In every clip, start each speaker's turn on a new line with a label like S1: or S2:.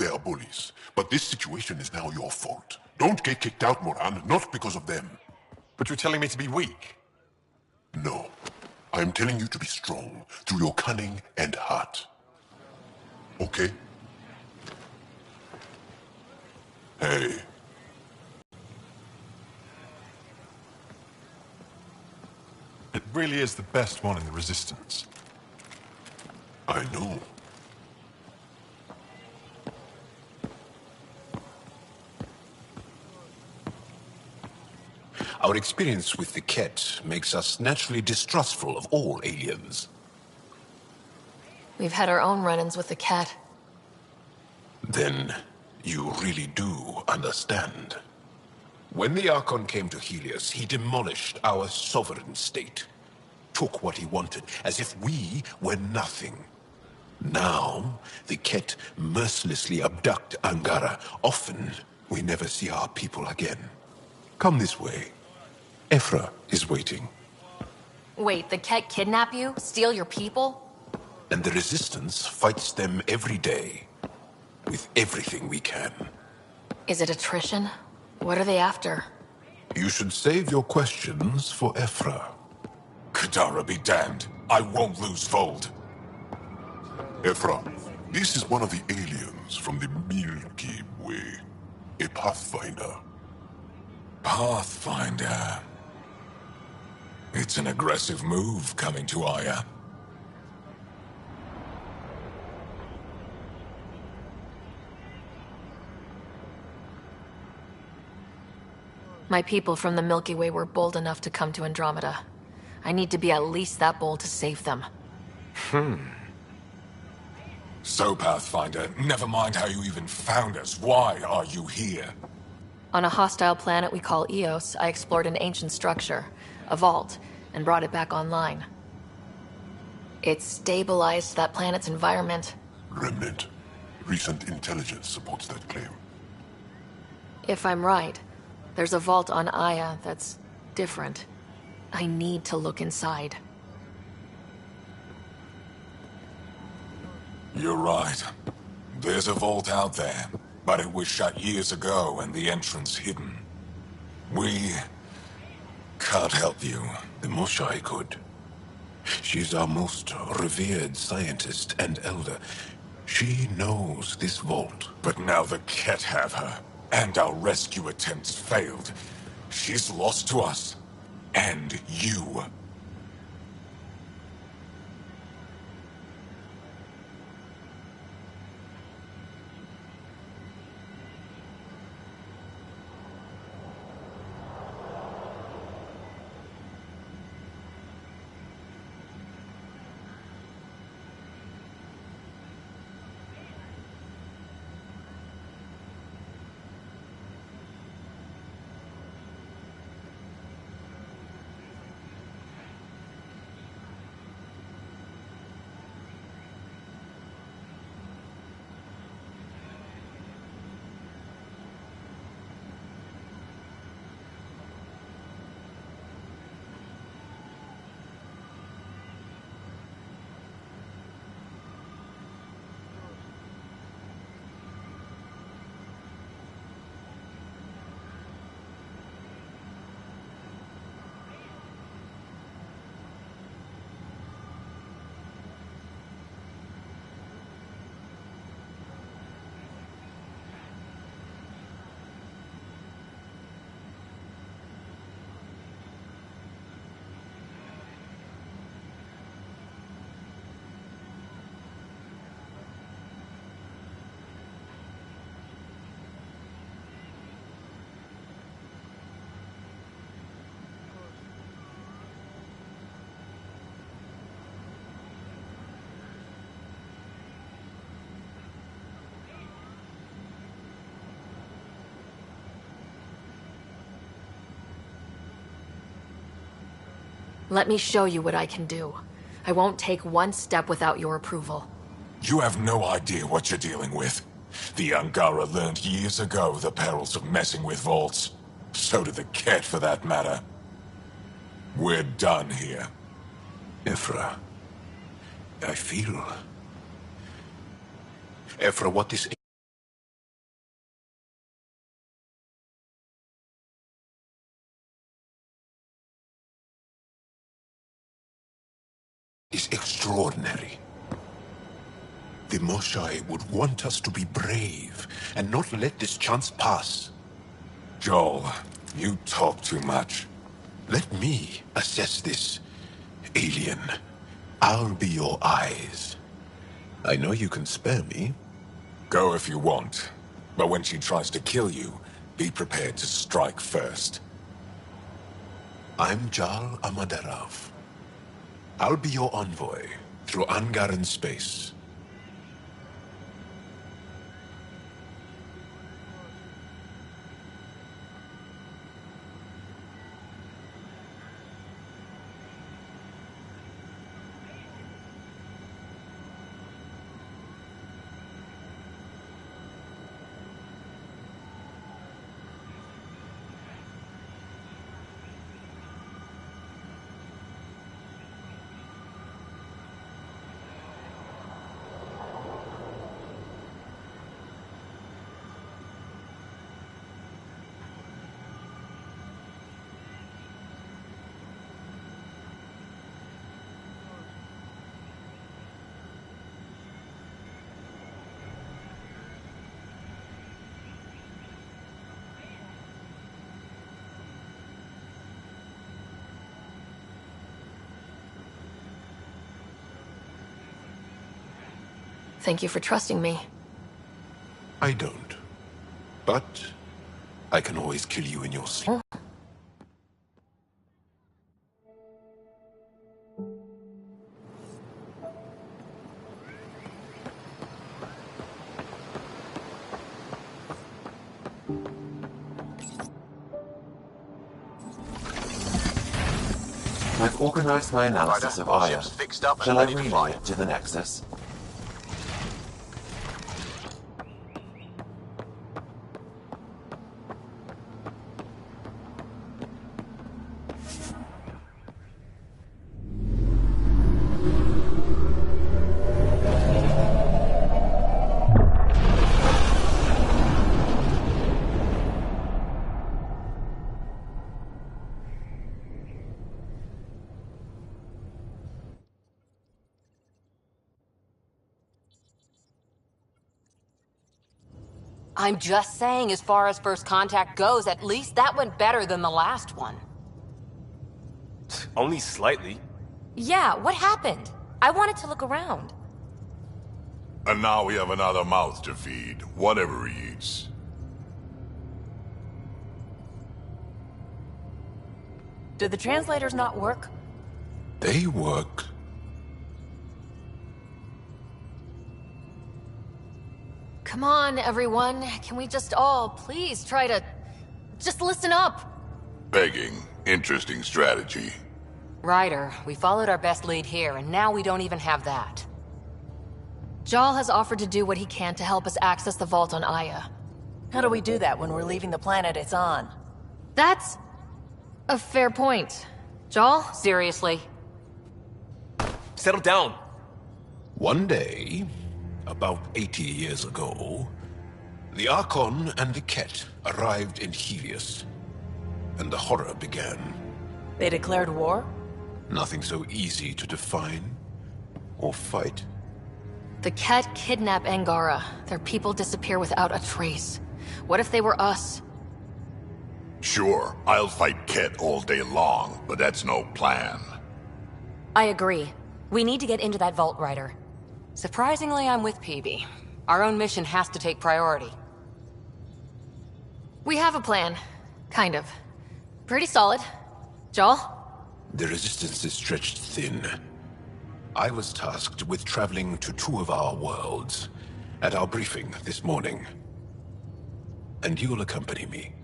S1: They are bullies, but this situation is now your fault. Don't get kicked out, Moran, not because of them.
S2: But you're telling me to be weak?
S1: No. I'm telling you to be strong through your cunning and heart. Okay? Hey.
S2: It really is the best one in the Resistance.
S1: I know.
S3: Our experience with the Ket makes us naturally distrustful of all aliens.
S4: We've had our own run-ins with the cat.
S3: Then you really do understand. When the Archon came to Helios, he demolished our sovereign state. Took what he wanted, as if we were nothing. Now, the Ket mercilessly abduct Angara. Often, we never see our people again. Come this way. Ephra is waiting.
S4: Wait, the cat kidnap you? Steal your people?
S3: And the Resistance fights them every day. With everything we can.
S4: Is it attrition? What are they after?
S3: You should save your questions for Ephra.
S5: Kadara be damned. I won't lose Vold.
S1: Ephra, this is one of the aliens from the Milky Way. A Pathfinder.
S5: Pathfinder. It's an aggressive move coming to Aya.
S4: My people from the Milky Way were bold enough to come to Andromeda. I need to be at least that bold to save them.
S5: So, Pathfinder, never mind how you even found us. Why are you here?
S4: On a hostile planet we call Eos, I explored an ancient structure, a vault, and brought it back online. It stabilized that planet's environment.
S1: Remnant. Recent intelligence supports that claim.
S4: If I'm right, there's a vault on Aya that's different. I need to look inside.
S5: You're right. There's a vault out there, but it was shut years ago and the entrance hidden. We can't help you.
S3: The Moshai could. She's our most revered scientist and elder. She knows this vault.
S5: But now the Ket have her, and our rescue attempts failed. She's lost to us. And you.
S4: Let me show you what I can do. I won't take one step without your approval.
S5: You have no idea what you're dealing with. The Angara learned years ago the perils of messing with vaults. So did the Ket, for that matter. We're done here.
S3: Ephra, I feel... Ephra, what this is extraordinary. The Moshai would want us to be brave and not let this chance pass.
S5: Joel, you talk too much.
S3: Let me assess this, alien. I'll be your eyes. I know you can spare me.
S5: Go if you want, but when she tries to kill you, be prepared to strike first.
S3: I'm Jal Amaderov. I'll be your envoy through Angaran space.
S4: Thank you for trusting me.
S3: I don't. But I can always kill you in your sleep.
S6: I've organized my analysis of Aya. Shall I relay it to the Nexus?
S7: I'm just saying, as far as first contact goes, at least that went better than the last one.
S8: Only slightly.
S7: Yeah, what happened? I wanted to look around.
S1: And now we have another mouth to feed, whatever he eats.
S7: Did the translators not work?
S3: They work.
S4: Come on, everyone. Can we just all please try to... just listen up?
S1: Begging. Interesting strategy.
S7: Ryder, we followed our best lead here, and now we don't even have that.
S4: Jal has offered to do what he can to help us access the vault on Aya.
S9: How do we do that when we're leaving the planet it's on?
S4: That's... a fair point. Jal?
S7: Seriously?
S8: Settle down.
S3: One day, about 80 years ago, the Archon and the Ket arrived in Helios, and the horror began.
S9: They declared war?
S3: Nothing so easy to define or fight.
S4: The Ket kidnap Angara. Their people disappear without a trace. What if they were us?
S1: Sure, I'll fight Ket all day long, but that's no plan.
S7: I agree. We need to get into that vault, Ryder. Surprisingly, I'm with PB. Our own mission has to take priority.
S4: We have a plan. Kind of. Pretty solid. Jal?
S3: The resistance is stretched thin. I was tasked with traveling to 2 of our worlds at our briefing this morning. And you'll accompany me.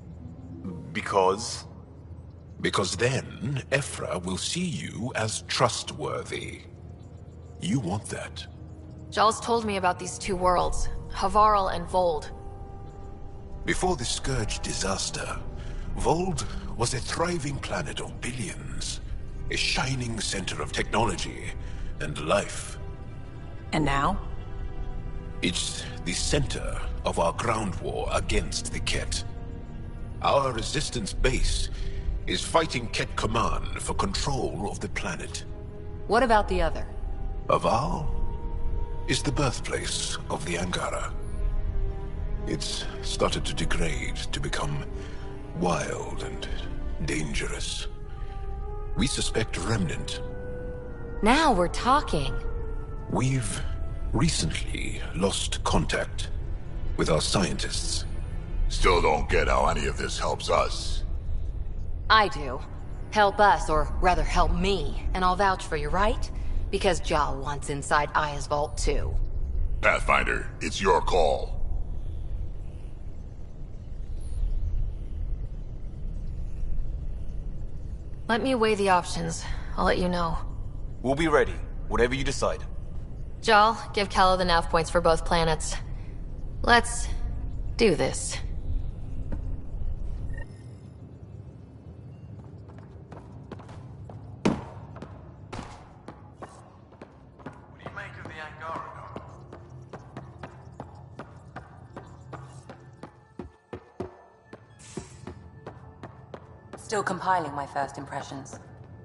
S8: Because?
S3: Because then, Ephra will see you as trustworthy. You want that.
S4: Jal's told me about these 2 worlds, Havarl and Vold.
S3: Before the Scourge disaster, Vold was a thriving planet of billions. A shining center of technology and life.
S9: And now?
S3: It's the center of our ground war against the Ket. Our resistance base is fighting Ket Command for control of the planet.
S7: What about the other?
S3: Aval is the birthplace of the Angara. It's started to degrade, to become wild and dangerous. We suspect Remnant.
S7: Now we're talking.
S3: We've recently lost contact with our scientists.
S5: Still don't get how any of this helps us.
S7: I do. Help us, or rather help me, and I'll vouch for you, right? Because Jal wants inside Aya's vault too.
S5: Pathfinder, it's your call.
S4: Let me weigh the options. I'll let you know.
S8: We'll be ready, whatever you decide.
S4: Jal, give Callow the nav points for both planets. Let's do this.
S10: What do you make of the Angara?
S11: Still compiling my first impressions.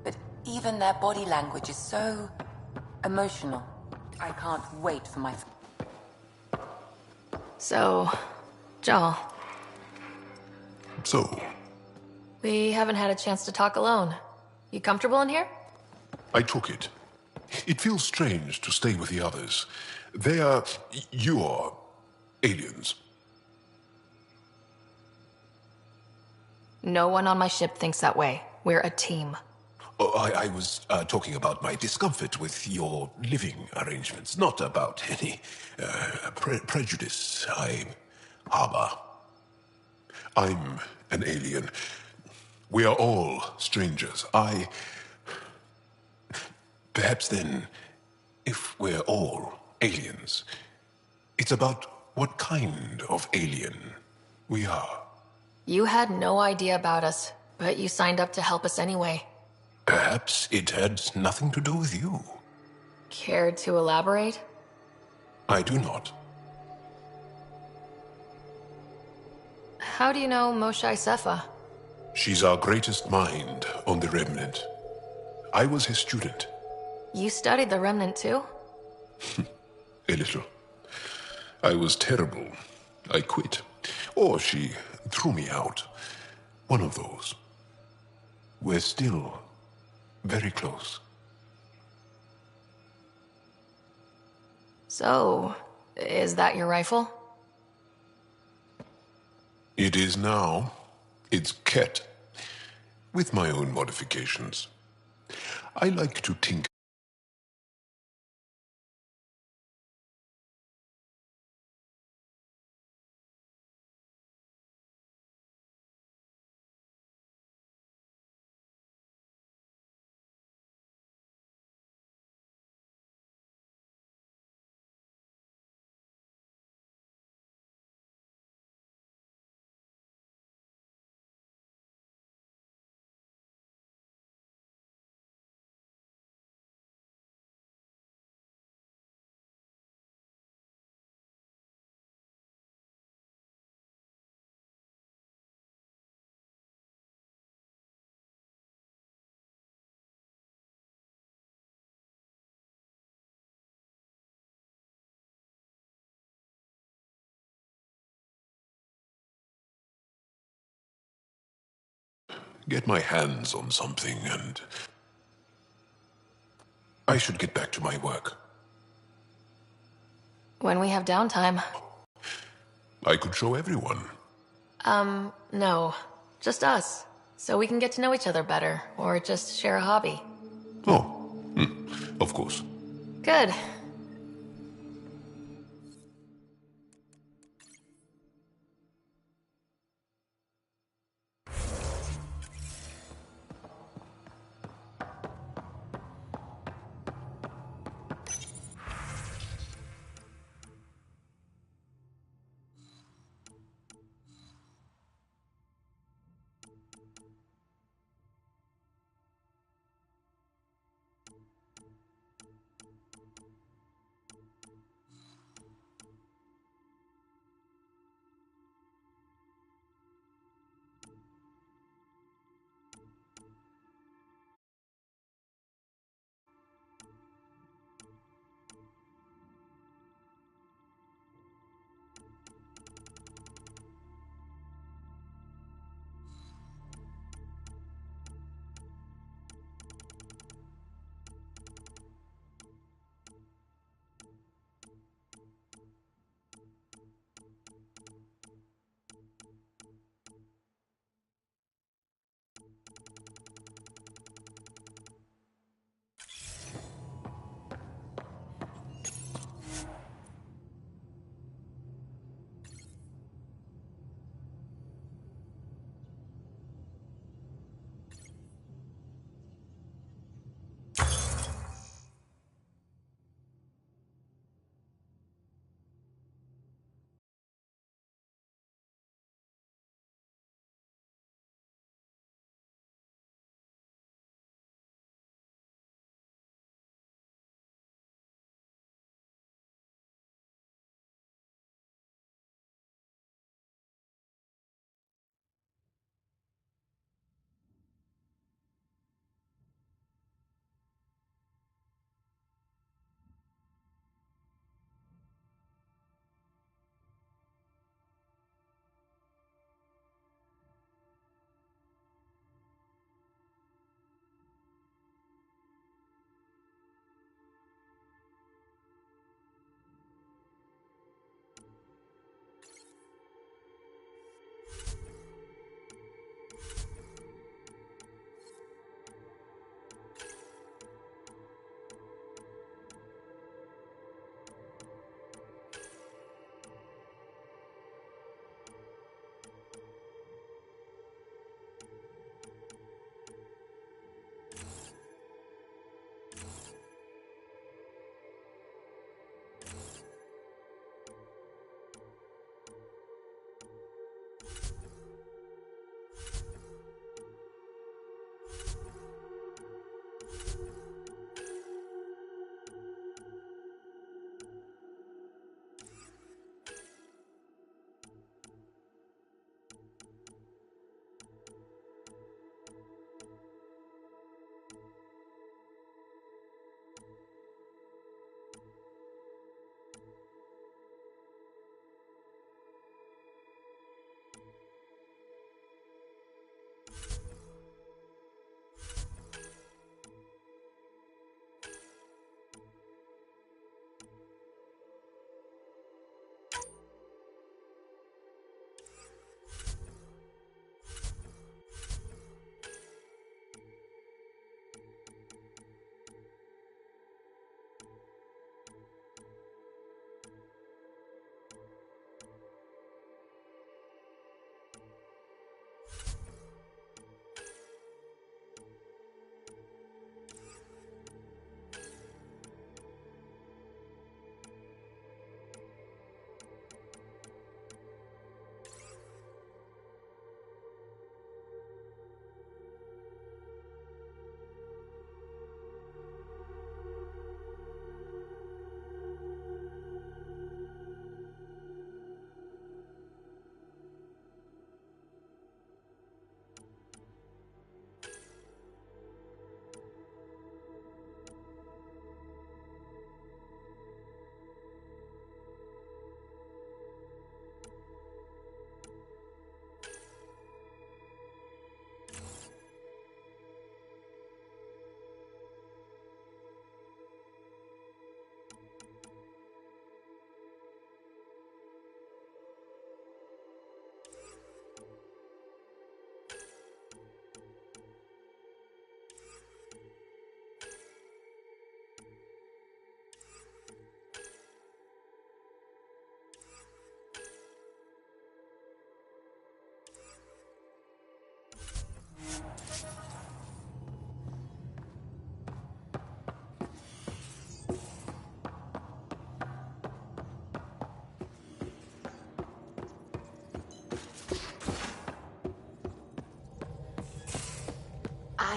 S11: But even their body language is so emotional. I can't wait for my...
S4: So, Jal,
S1: So,
S4: we haven't had a chance to talk alone. You comfortable in here?
S1: I took it. It feels strange to stay with the others. They are... you are... aliens.
S4: No one on my ship thinks that way. We're a team.
S3: Oh, I was talking about my discomfort with your living arrangements, not about any prejudice I harbor.
S1: I'm an alien. We are all strangers. Perhaps then, if we're all aliens, it's about what kind of alien we are.
S4: You had no idea about us, but you signed up to help us anyway.
S3: Perhaps it had nothing to do with you.
S4: Care to elaborate?
S3: I do not.
S4: How do you know Moshae Sefa?
S1: She's our greatest mind on the Remnant. I was his student.
S4: You studied the Remnant too?
S1: A little. I was terrible. I quit. Or she threw me out. One of those. We're still very close.
S4: So, is that your rifle?
S1: It is now. It's Ket. With my own modifications. I like to tinker. Get my hands on something and... I should get back to my work.
S4: When we have downtime.
S1: I could show everyone.
S4: No. Just us. So we can get to know each other better, or just share a hobby.
S1: Oh, of course.
S4: Good.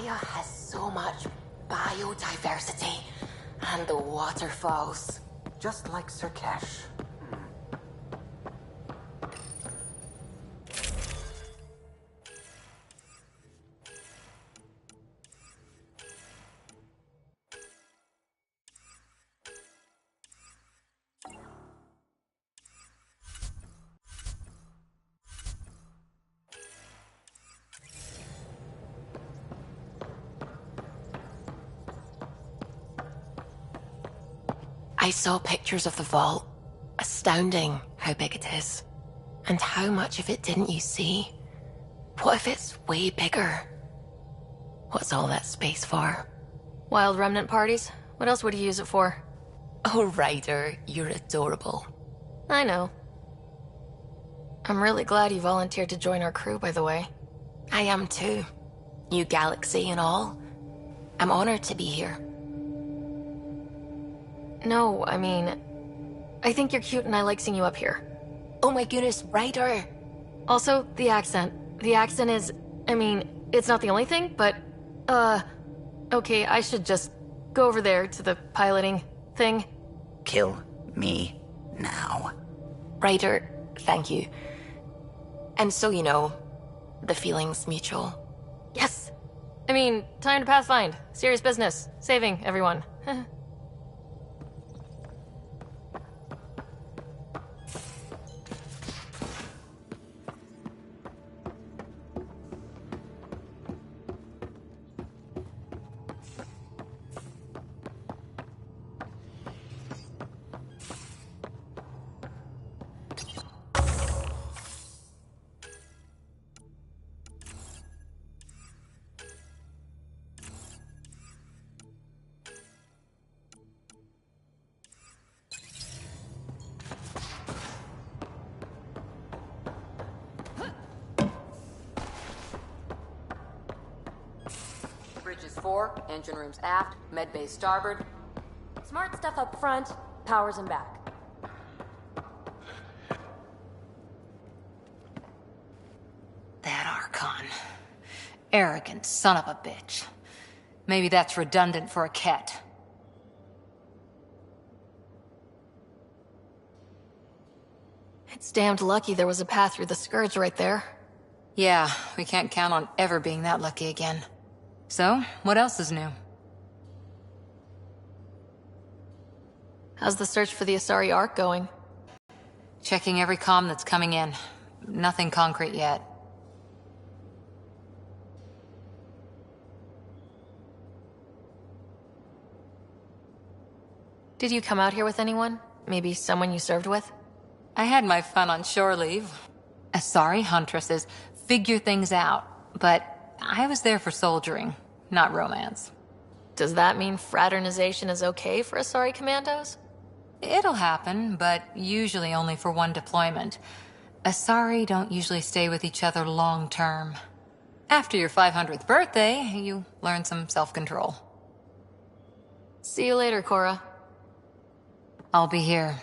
S7: Gaia has so much biodiversity, and the waterfalls.
S10: Just like Sirkesh.
S4: I saw pictures of the vault. Astounding how big it is. And how much of it didn't you see? What if it's way bigger? What's all that space for? Wild remnant parties? What else would you use it for? Oh, Ryder, you're adorable. I know. I'm really glad you volunteered to join our crew, by the way. I am too. New galaxy and all. I'm honored to be here. No, I mean, I think you're cute and I like seeing you up here. Oh my goodness, Ryder! Also, the accent. The accent is, I mean, it's not the only thing, but, okay, I should just go over there to the piloting thing.
S12: Kill me now.
S4: Ryder, thank you. And so you know, the feeling's mutual. Yes! I mean, time to pathfind. Serious business. Saving everyone.
S7: Bridges fore, engine rooms aft, med bay starboard. Smart stuff up front, powers in back.
S13: That Archon. Arrogant son of a bitch. Maybe that's redundant for a cat.
S4: It's damned lucky there was a path through the Scourge right there.
S13: Yeah, we can't count on ever being that lucky again. So, what else is new?
S4: How's the search for the Asari Ark going?
S13: Checking every comm that's coming in. Nothing concrete yet.
S4: Did you come out here with anyone? Maybe someone you served with?
S13: I had my fun on shore leave. Asari huntresses figure things out, but I was there for soldiering, not romance.
S4: Does that mean fraternization is okay for Asari commandos?
S13: It'll happen, but usually only for one deployment. Asari don't usually stay with each other long term. After your 500th birthday, you learn some self-control.
S4: See you later, Cora.
S13: I'll be here.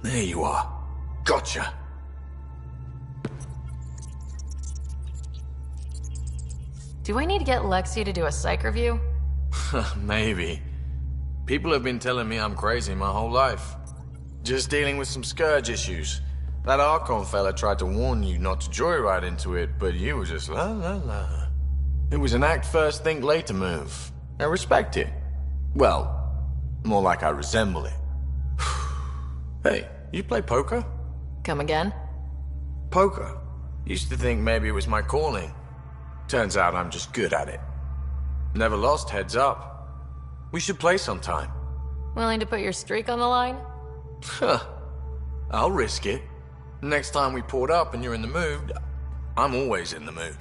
S14: There you are. Gotcha.
S4: Do I need to get Lexi to do a psych review?
S10: Maybe. People have been telling me I'm crazy my whole life. Just dealing with some scourge issues. That Archon fella tried to warn you not to joyride into it, but you were just la la la. It was an act first, think later move. I respect it. Well, more like I resemble it. Hey, you play poker?
S4: Come again?
S10: Poker. Used to think maybe it was my calling. Turns out I'm just good at it. Never lost heads up. We should play sometime.
S13: Willing to put your streak on the line?
S10: Huh. I'll risk it. Next time we port up and you're in the mood, I'm always in the mood.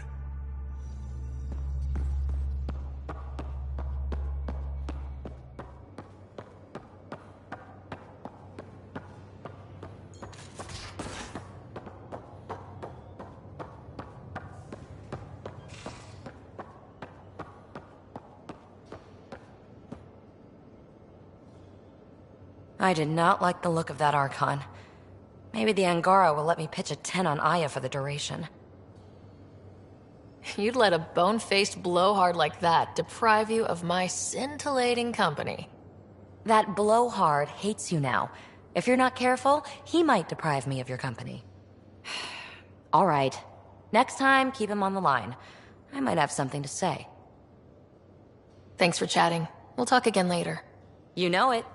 S7: I did not like the look of that Archon. Maybe the Angara will let me pitch a 10 on Aya for the duration.
S13: You'd let a bone-faced blowhard like that deprive you of my scintillating company.
S7: That blowhard hates you now. If you're not careful, he might deprive me of your company. All right. Next time, keep him on the line. I might have something to say.
S13: Thanks for chatting. We'll talk again later.
S7: You know it.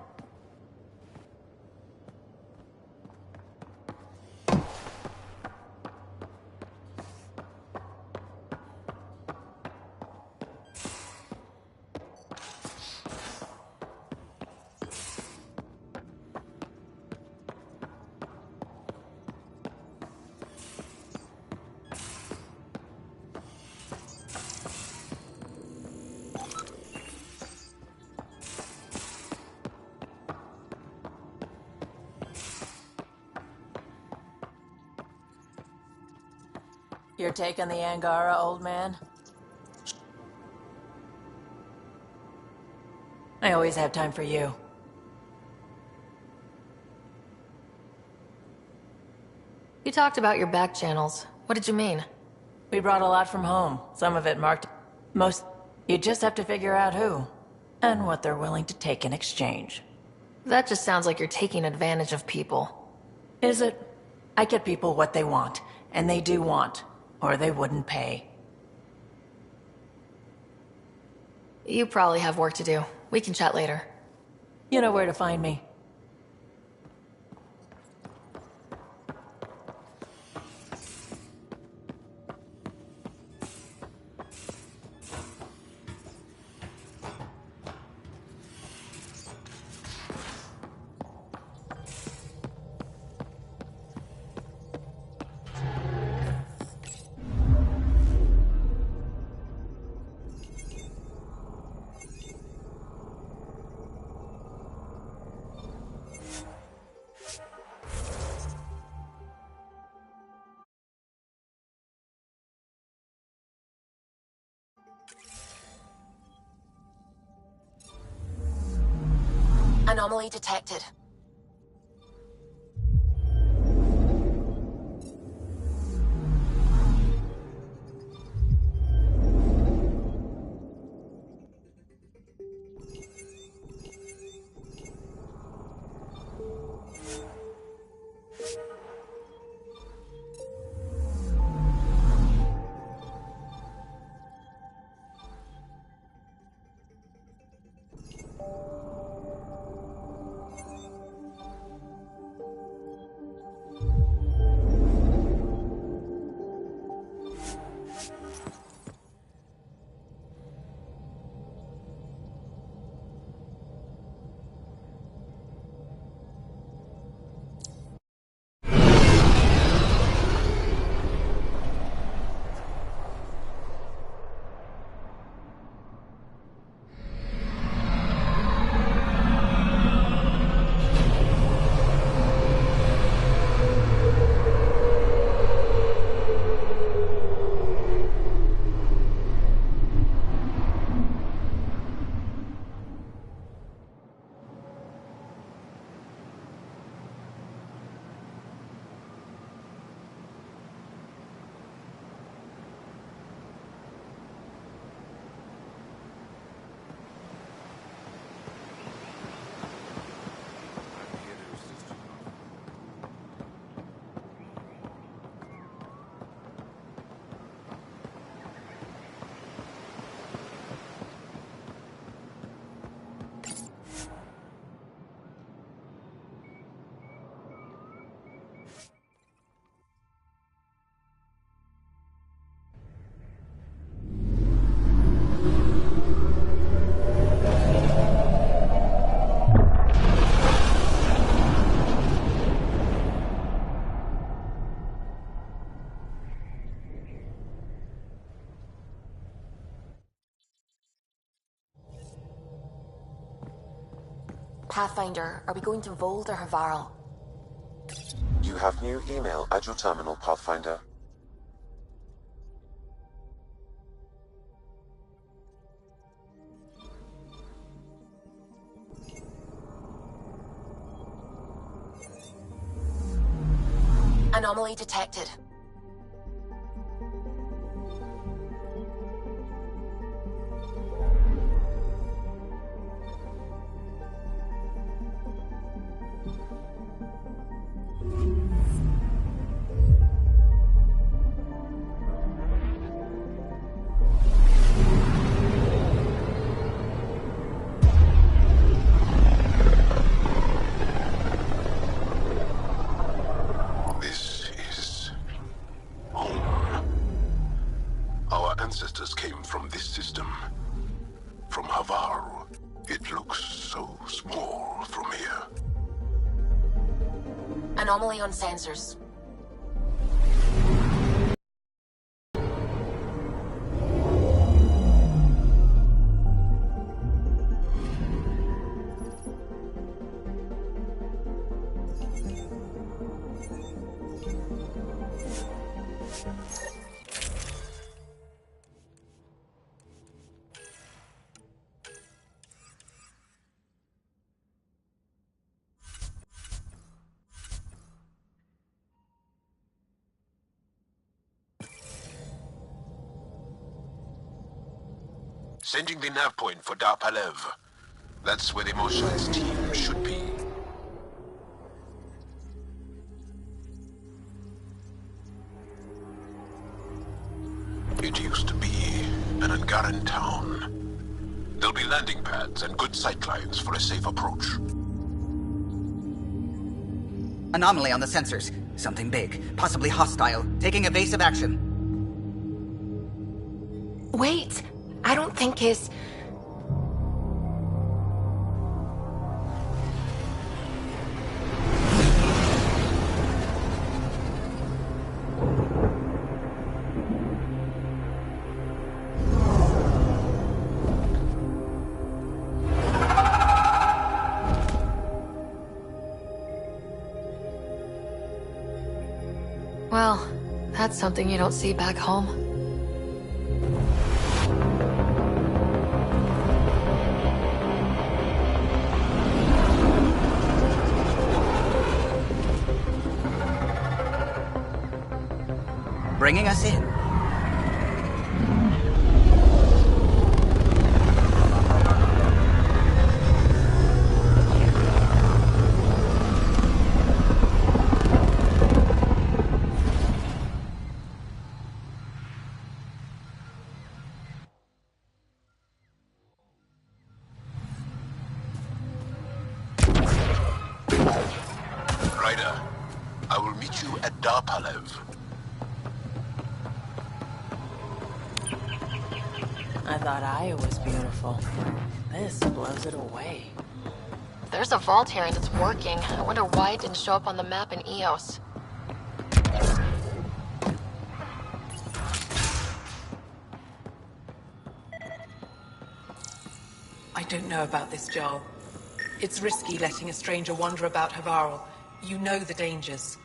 S9: Your take on the Angara, old man? I always have time for you.
S13: You talked about your back channels. What did you mean?
S9: We brought a lot from home. Some of it marked... Most... You just have to figure out who. And what they're willing to take in exchange.
S13: That just sounds like you're taking advantage of people.
S9: Is it? I get people what they want. And they do want. Or they wouldn't pay.
S13: You probably have work to do. We can chat later.
S9: You know where to find me.
S4: Anomaly detected. Pathfinder, are we going to Vold or Havarl?
S6: You have new email at your terminal, Pathfinder.
S4: Anomaly detected.
S1: This is home. Our ancestors came from this system. From Havarl. It looks so small from here.
S4: Anomaly on sensors.
S1: Sending the nav point for Dar Palev. That's where the Mosha's team should be. It used to be an Angaran town. There'll be landing pads and good sightlines for a safe approach.
S12: Anomaly on the sensors. Something big, possibly hostile, taking evasive action.
S4: Wait, I don't think his...
S13: Well, that's something you don't see back home.
S12: Bringing us in.
S1: Ryder, I will meet you at Dar Palev.
S9: I thought Aya was beautiful. This blows it away.
S4: There's a vault here and it's working. I wonder why it didn't show up on the map in EOS.
S15: I don't know about this, Joel. It's risky letting a stranger wander about Havarl. You know the dangers.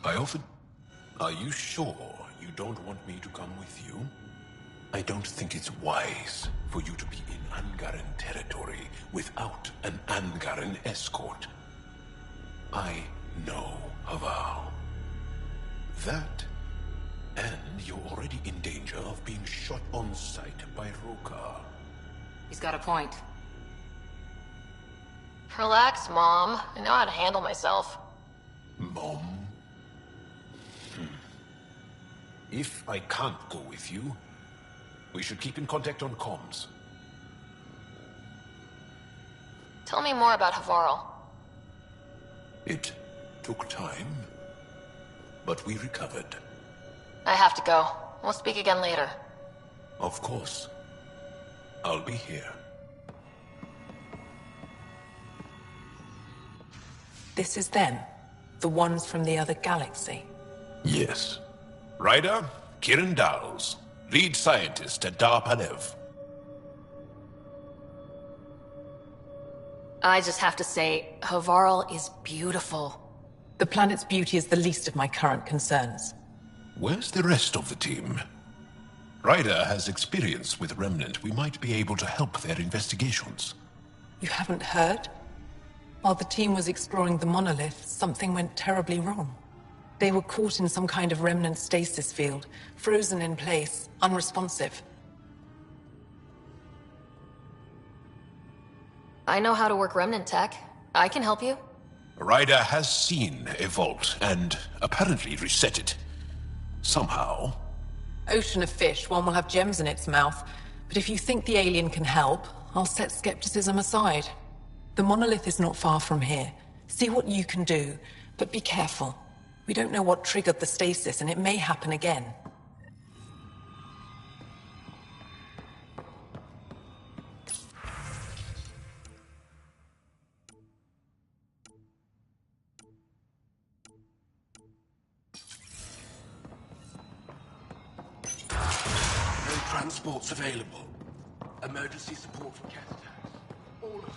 S3: I often... Are you sure you don't want me to come with you? I don't think it's wise for you to be in Angaran territory without an Angaran escort. I know Havarl. That, and you're already in danger of being shot on sight by Rokar.
S13: He's got a point.
S4: Relax, Mom. I know how to handle myself.
S3: Mom? If I can't go with you, we should keep in contact on comms.
S4: Tell me more about Havarl.
S3: It took time, but we recovered.
S4: I have to go. We'll speak again later.
S3: Of course. I'll be here.
S15: This is them. The ones from the other galaxy.
S3: Yes. Ryder, Kiran Dowles, lead scientist at Dar Palev.
S4: I just have to say, Havarl is beautiful.
S15: The planet's beauty is the least of my current concerns.
S3: Where's the rest of the team? Ryder has experience with Remnant. We might be able to help their investigations.
S15: You haven't heard? While the team was exploring the monolith, something went terribly wrong. They were caught in some kind of Remnant stasis field, frozen in place, unresponsive.
S4: I know how to work Remnant tech. I can help you.
S3: Ryder has seen a vault, and apparently reset it. Somehow.
S15: Ocean of fish, one will have gems in its mouth. But if you think the alien can help, I'll set skepticism aside. The monolith is not far from here. See what you can do, but be careful. We don't know what triggered the stasis, and it may happen again.
S14: No transports available. Emergency support for cat attacks. All of them.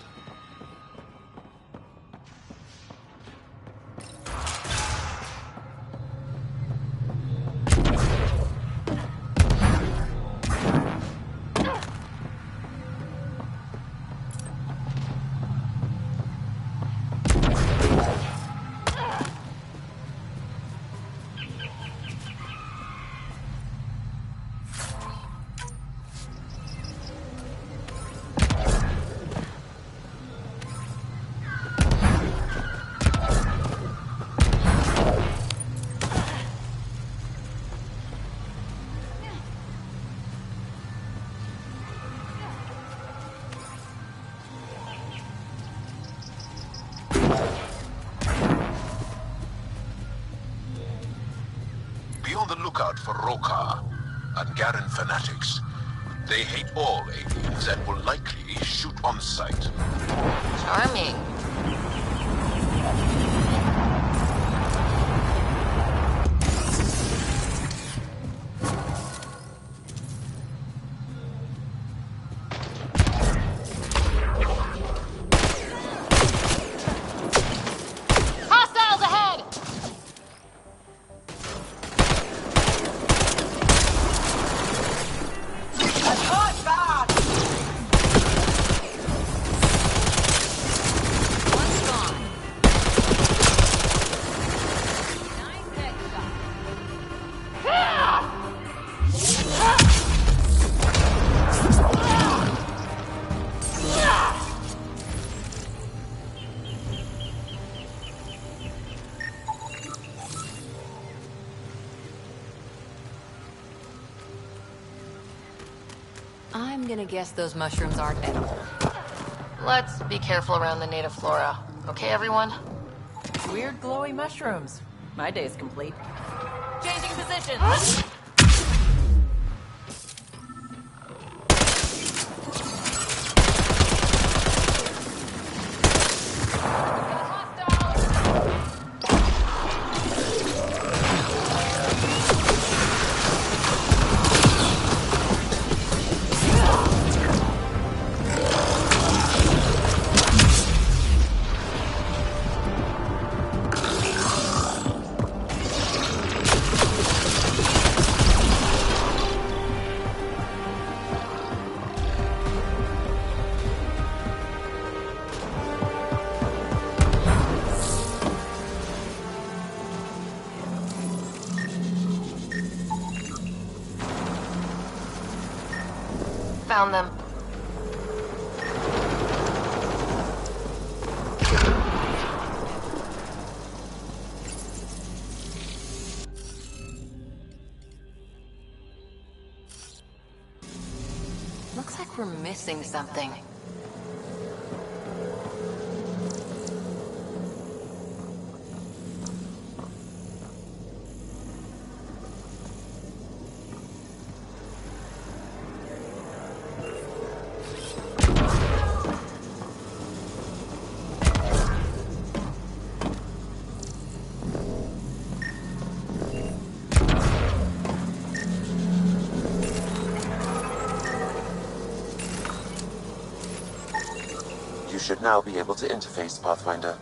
S3: Be on the lookout for Rokar and Garen fanatics. They hate all aliens and will likely shoot on sight.
S4: Charming.
S13: Hostiles ahead! I'm gonna guess those mushrooms aren't edible.
S4: Let's be careful around the native flora. Okay, everyone?
S9: Weird glowy mushrooms. My day's complete. Changing position!
S4: Found them. Looks like we're missing something.
S6: You should now be able to interface, Pathfinder.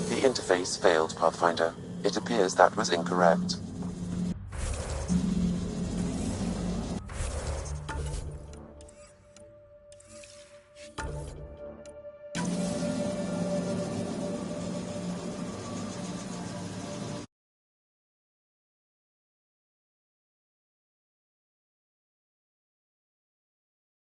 S6: The interface failed, Pathfinder. It appears that was incorrect.